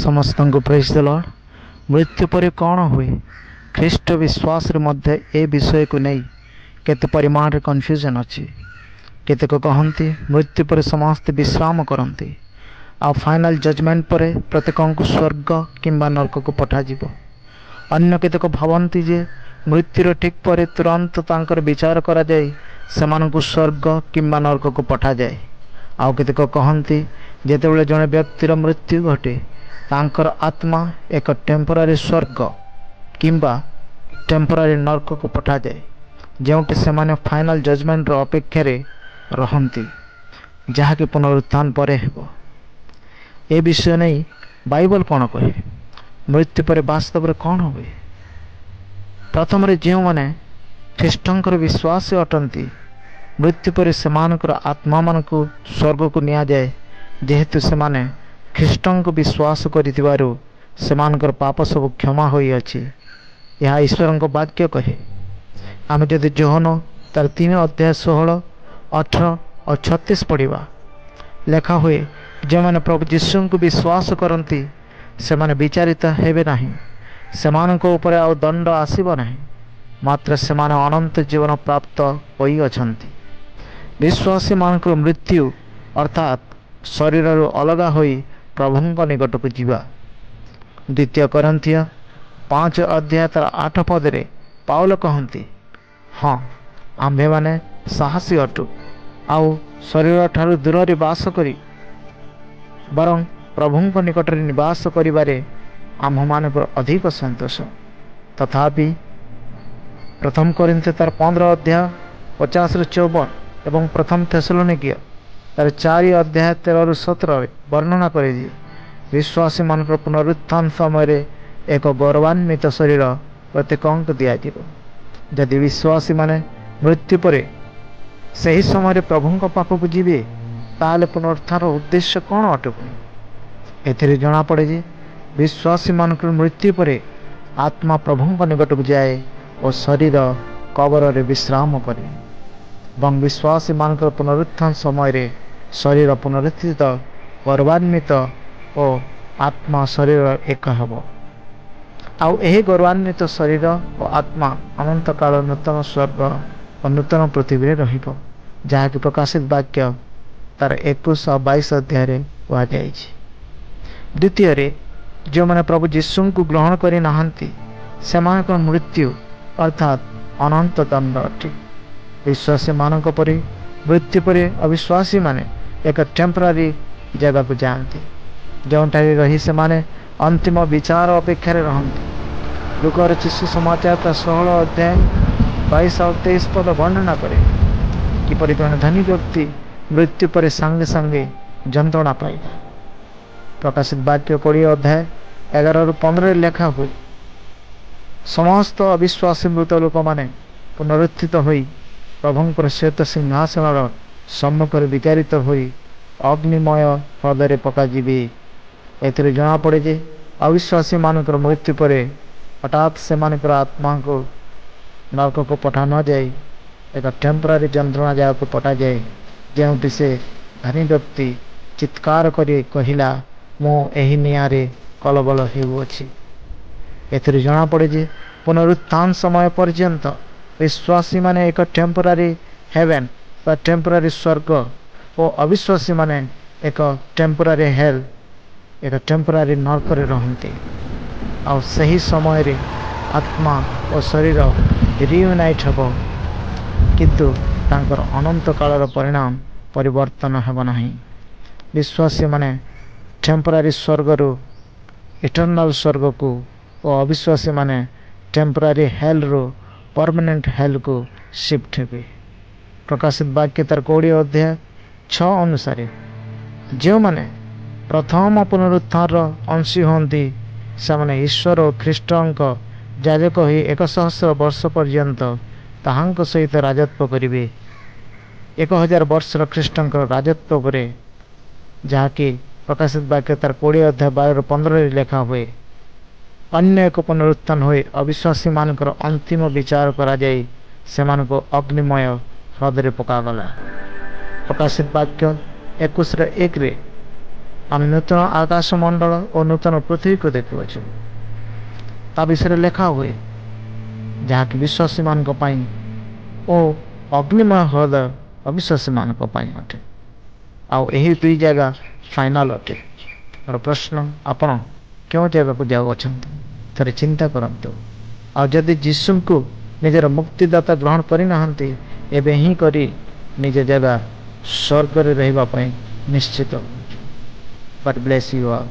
समस्त को praise the Lord. मृत्यु पर कौन हुए ख्रीष्ट विश्वास मध्य ए विषय को नहीं केते परिमाण रे कन्फ्यूजन अच्छी। केतेक कहती मृत्यु पर समस्त विश्राम करती आ फाइनल जजमेंट पर प्रत्येक को स्वर्ग किंबा नरक को पठाଯିव। अन्य केतेक भावती जे मृत्युर ठीक पर तुरंत तांकर विचार करा जाए सेमानंकु स्वर्ग किंबा नरक को पठा जाए। आउ केतेक कहती जेतेबेले जड़े व्यक्तिर मृत्यु घटे तांकर आत्मा एक टेम्परारी स्वर्ग किंबा टेम्परारी नरक को पठा जाए जोटी से माने फाइनल जजमेंट अपेक्षा रहती जहाँकि पुनरुत्थान पर हेबो। ए विषय नहीं बाइबल कौन कहे मृत्यु पर वास्तव कौन हुए। प्रथम जो मैंने ख्रीष्टंकर विश्वास अटंती मृत्यु पर सेमानकर आत्मा मान को स्वर्ग को निया जाए जेहेतु से माने ख्रीष्टं को विश्वास करितिबारु सेमानकर पाप सब क्षमा होई अछि। यह ईश्वर को वाक्य कहे। आम जदि जोहन तार 3 अध्याय 16, 18 और 36 पढ़ा लेखा हुए जो मैंने प्रभु यीशु को विश्वास करती से माने विचारित हेबे नहीं, सेमानक ऊपर आ दंड आसीब नहीं, मात्र से माने अनंत जीवन प्राप्त होई अछंती। विश्वासी मानकर मृत्यु अर्थात शरीर अलगा होई प्रभुଙ୍କ निकट को जीवा। 2 कोरिन्थिय 5 अध्याय 8 पदरे पाउल कहती हाँ आम्भे माने साहसी अटु आउ शरीर ठारू दूर रे बास करी बरं प्रभुଙ୍କ निकट रे निवास करिबारे आम्भ मान पर अधिक संतोष। तथापि प्रथम कोरिन्थ तार 15 अध्याय 50 ରୁ 54 एवं प्रथम थेसलोनिकीय तार 4 अध्याय 13 ରୁ 17 वर्णना करे जे विश्वासी मानकर पुनरुत्थान समय एक गौरवान्वित शरीर प्रत्येक दियाजिव। यदि विश्वासी माने मृत्यु पर सही समय प्रभु पाखक जीवे ताले पुनरुत्थान उद्देश्य कौन अटे। एथिरे जना पड़े जे विश्वासी मानकर मृत्यु पर आत्मा प्रभु निकट को जाए और शरीर कबर रे विश्राम करे और विश्वासी मानकर पुनरुत्थान समय शरीर पुनरुत्थित गौरवान्वित और आत्मा शरीर एक हेब। आउ एही गौरवान्वित शरीर और आत्मा अनंत काल नूतन स्वर्ग और नूतन पृथ्वी रहिबो जहाँकि प्रकाशित वाक्य तार 21 और 22 अध्याय कहुई। द्वितीय जो मैंने प्रभु यीशु को ग्रहण करी नाहंती सेमानक मृत्यु अर्थात अनंत दंड अटे। विश्वासी मानक परि मृत्यु पर अविश्वासी माने एक टेम्परारी जगह को जाती जोठारे रही से माने अंतिम विचार अपेक्षा रहती। लूकार सुसमाचार 16 अध्याय 22 और 23 पद वर्णना करे किपरि जन धनी व्यक्ति मृत्यु पर संगे संगे जंत्रणा पाई। प्रकाशित वाक्य 20 अध्याय 11 ରୁ 15 लेखा हुए समस्त अविश्वासी मृत लोक माने पुनरुत्थित होई प्रभुंकर श्वेत सिंहासन सम्मुख विचारित होई अग्निमय हृदय पकाଯିवे। एथिरे जना पड़े जे अविश्वासी मानकर मृत्यु पर हठात से मानकर आत्मा को नरक को पठा न जाए एक टेम्परारी जंत्रणा जगह को पठा जाए जो से धनी व्यक्ति चित्कार करी कहिला मो एही नियारे कलबल हेउछि। एथिरे जना पड़े जे पुनरुत्थान समय पर्यंत विश्वासी माने एक टेम्परारी हेवन बा टेम्परारी स्वर्ग और अविश्वासी माने एक टेम्परारी हेल एक टेम्परारी नरक रे रहंती। आ सही समय रे आत्मा और शरीर रियूनाइट हेबो किंतु तांकर अनंत कालर परिणाम परिवर्तन हेब नहीं। विश्वासी माने टेम्परारी स्वर्ग रु इटर्नल स्वर्ग को और अविश्वासी माने टेम्परारी हेल रु परमानेंट हेल को शिफ्ट हेबे। प्रकाशित वाक्य तार 20 अध्याय 6 अनुसार जो माने प्रथम पुनरुत्थान अंशी होती से माने ईश्वर और ख्रीष्टंक याजक ही 1,000 वर्ष पर्यंत ताहांक सहित राजत्व करिवे। 1000 वर्ष ख्रीष्टंक राजत्व पर जहाँकि प्रकाशित वाक्य तार 20 अध्याय 12 ରୁ 15 लेखा हुए। अन्य एक पुनरुत्थान हुए अविश्वासी मानकर अंतिम विचार करा जाए सेमानको अग्निमय हृदय पकागला। प्रकाशित वाक्य 21 ରୁ 1 रे ଆମେ ନୂତନ ଆକାଶମଣ୍ଡଳ ଓ ନୂତନ ପୃଥିବୀକୁ ଦେଖୁଅଛୁ। ତା ବିଷୟରେ ଲେଖା ହୁଏ, ଯାହାକି ବିଶ୍ୱାସୀମାନଙ୍କ ପାଇଁ ଓ ଅଗ୍ନିମୟ ହ୍ରଦ ଅବିଶ୍ୱାସୀମାନଙ୍କ ପାଇଁ ଅଟେ। ଆଉ ଏହି ଦୁଇ ଜାଗା ଫାଇନାଲ ଅଟେ। ମୋର ପ୍ରଶ୍ନ, ଆପଣ କେଉଁ ଜାଗାକୁ ଯାଉଅଛନ୍ତି? ଥରେ ଚିନ୍ତା କରନ୍ତୁ। ଆଉ ଯଦି ଯୀଶୁଙ୍କୁ ନିଜର ମୁକ୍ତିଦାତା ଗ୍ରହଣ କରିନାହାନ୍ତି, ଏବେ ହିଁ କରି ନିଜ ଜାଗା ସ୍ୱର୍ଗରେ ରହିବା ପାଇଁ ନିଶ୍ଚିତ। God bless you all.